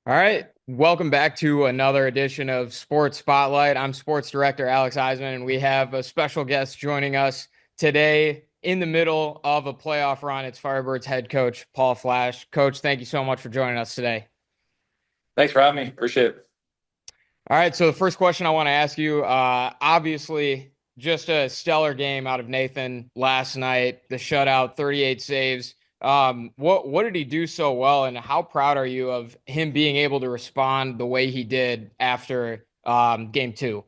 All right. Welcome back to another edition of Sports Spotlight. I'm Sports Director Alex Eisman, and we have a special guest joining us today in the middle of a playoff run. It's Firebirds head coach Paul Flache. Coach, thank you so much for joining us today. Thanks for having me. Appreciate it. All right. So the first question I want to ask you, obviously, just a stellar game out of Nathan last night. The shutout, 38 saves. What did he do so well, and how proud are you of him being able to respond the way he did after game two?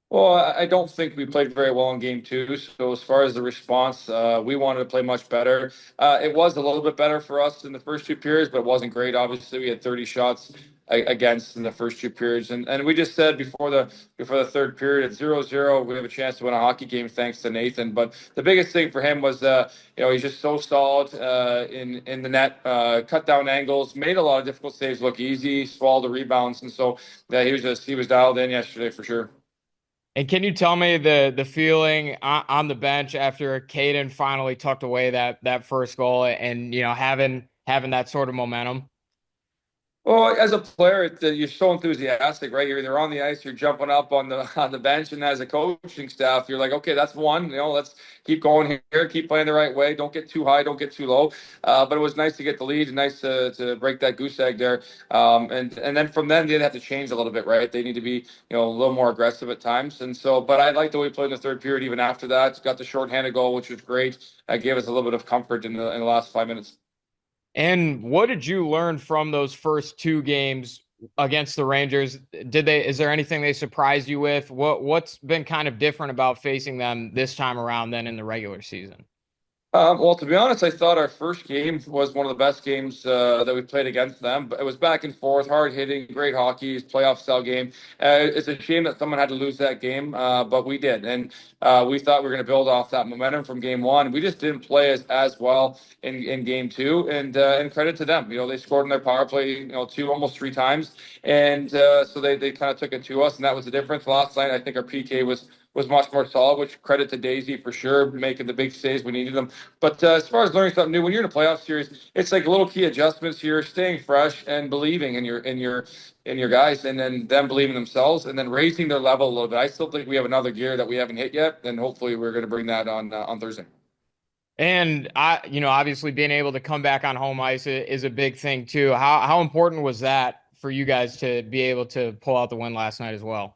Well, I don't think we played very well in game two. So as far as the response, we wanted to play much better. It was a little bit better for us in the first two periods, but it wasn't great. Obviously, we had 30 shots against in the first two periods, and we just said before the third period at 0-0, we have a chance to win a hockey game thanks to Nathan. But the biggest thing for him was he's just so solid in the net, cut down angles, made a lot of difficult saves look easy, swallowed the rebounds, and so yeah, he was dialed in yesterday for sure. And can you tell me the feeling on the bench after Caden finally tucked away that first goal and having that sort of momentum? Well, as a player, you're so enthusiastic, right? You're either on the ice, you're jumping up on the bench, and as a coaching staff, you're like, okay, that's one. Let's keep going here, keep playing the right way. Don't get too high, don't get too low. But it was nice to get the lead, nice to break that goose egg there. And then from then they have to change a little bit, right? They need to be a little more aggressive at times. And so, but I like the way we played in the third period. Even after that, got the shorthanded goal, which was great. That gave us a little bit of comfort in the last 5 minutes. And what did you learn from those first two games against the Rangers? Is there anything they surprised you with? What's been kind of different about facing them this time around than in the regular season? Well, to be honest, I thought our first game was one of the best games that we played against them. But it was back and forth, hard hitting, great hockey, playoff style game. It's a shame that someone had to lose that game, but we did, and we thought we were going to build off that momentum from game one. We just didn't play as well in game two, and credit to them. They scored in their power play, two almost three times, and so they kind of took it to us, and that was the difference. Last night, I think our PK was much more solid, which credit to Daisy for sure, making the big saves we needed them. But as far as learning something new, when you're in a playoff series, it's like little key adjustments. You're staying fresh and believing in your guys, and then them believing themselves, and then raising their level a little bit. I still think we have another gear that we haven't hit yet, and hopefully we're going to bring that on Thursday. And obviously being able to come back on home ice is a big thing too. How important was that for you guys to be able to pull out the win last night as well?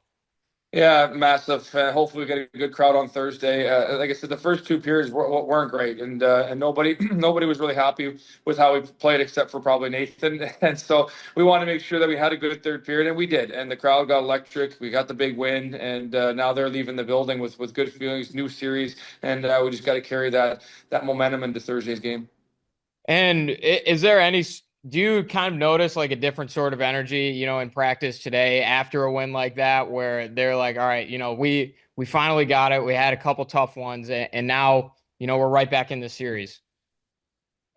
Yeah, massive. Hopefully, we get a good crowd on Thursday. Like I said, the first two periods weren't great, and nobody nobody was really happy with how we played, except for probably Nathan. And so we wanted to make sure that we had a good third period, and we did. And the crowd got electric. We got the big win, and now they're leaving the building with good feelings, new series, and we just got to carry that momentum into Thursday's game. And is there any, do you kind of notice like a different sort of energy, in practice today after a win like that, where they're like, all right, we finally got it. We had a couple tough ones, and now, we're right back in the series.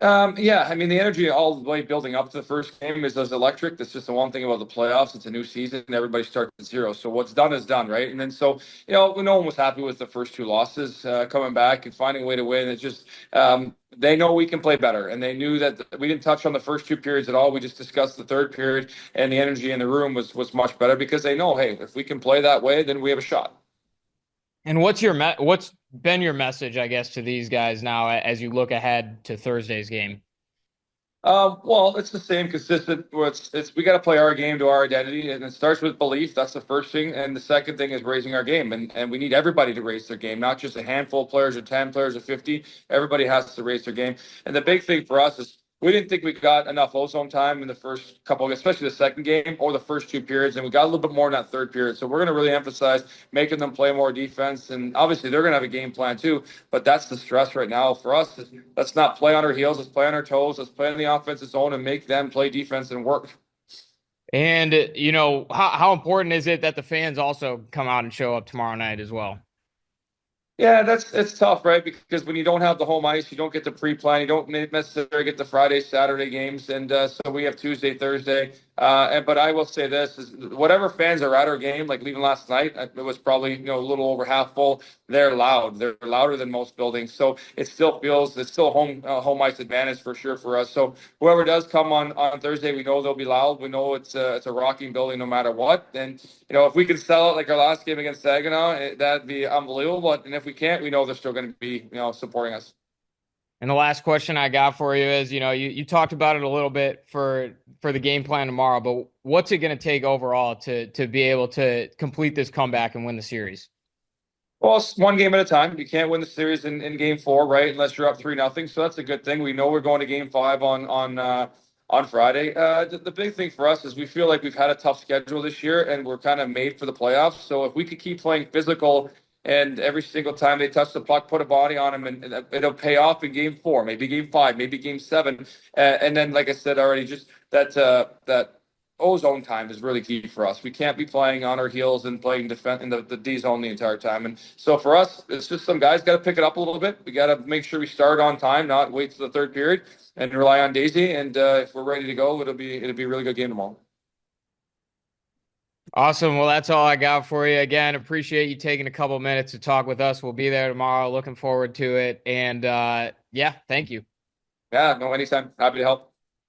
Yeah, I mean the energy all the way building up to the first game is electric. That's just the one thing about the playoffs. It's a new season, and everybody starts at zero. So what's done is done, right? And then so no one was happy with the first two losses, coming back and finding a way to win. It's just they know we can play better, and they knew that we didn't touch on the first two periods at all. We just discussed the third period, and the energy in the room was much better because they know, hey, if we can play that way, then we have a shot. And what's been your message, I guess, to these guys now as you look ahead to Thursday's game? Well, it's the same consistent. It's we got to play our game to our identity, and it starts with belief. That's the first thing, and the second thing is raising our game, and we need everybody to raise their game, not just a handful of players or 10 players or 50. Everybody has to raise their game, and the big thing for us is we didn't think we got enough ozone time in the first couple, especially the second game or the first two periods, and we got a little bit more in that third period. So we're going to really emphasize making them play more defense, and obviously they're going to have a game plan too. But that's the stress right now for us. Let's not play on our heels. Let's play on our toes. Let's play in the offensive zone and make them play defense and work. And how important is it that the fans also come out and show up tomorrow night as well? Yeah, it's tough, right? Because when you don't have the home ice, you don't get the pre-plan, you don't necessarily get the Friday, Saturday games, and so we have Tuesday, Thursday. But I will say this is whatever fans are at our game, like leaving last night, it was probably, a little over half full. They're loud. They're louder than most buildings. So it still feels, it's still home ice advantage for sure for us. So whoever does come on Thursday, we know they'll be loud. We know it's a rocking building no matter what. And, if we can sell it like our last game against Saginaw, that'd be unbelievable. And if we can't, we know they're still going to be, supporting us. And the last question I got for you is, you talked about it a little bit for the game plan tomorrow, but what's it going to take overall to be able to complete this comeback and win the series? Well, it's one game at a time. You can't win the series in game four, right? Unless you're up 3-0. So that's a good thing. We know we're going to game five on Friday. The big thing for us is we feel like we've had a tough schedule this year, and we're kind of made for the playoffs. So if we could keep playing physical, and every single time they touch the puck, put a body on them, and it'll pay off in game four, maybe game five, maybe game seven, and then, like I said already, just that ozone time is really key for us. We can't be playing on our heels and playing defense in the D zone the entire time. And so for us, it's just some guys got to pick it up a little bit. We got to make sure we start on time, not wait till the third period, and rely on Daisy. And if we're ready to go, it'll be a really good game tomorrow. Awesome. Well, that's all I got for you. Again, appreciate you taking a couple minutes to talk with us. We'll be there tomorrow. Looking forward to it. And yeah, thank you. Yeah, no, anytime. Happy to help.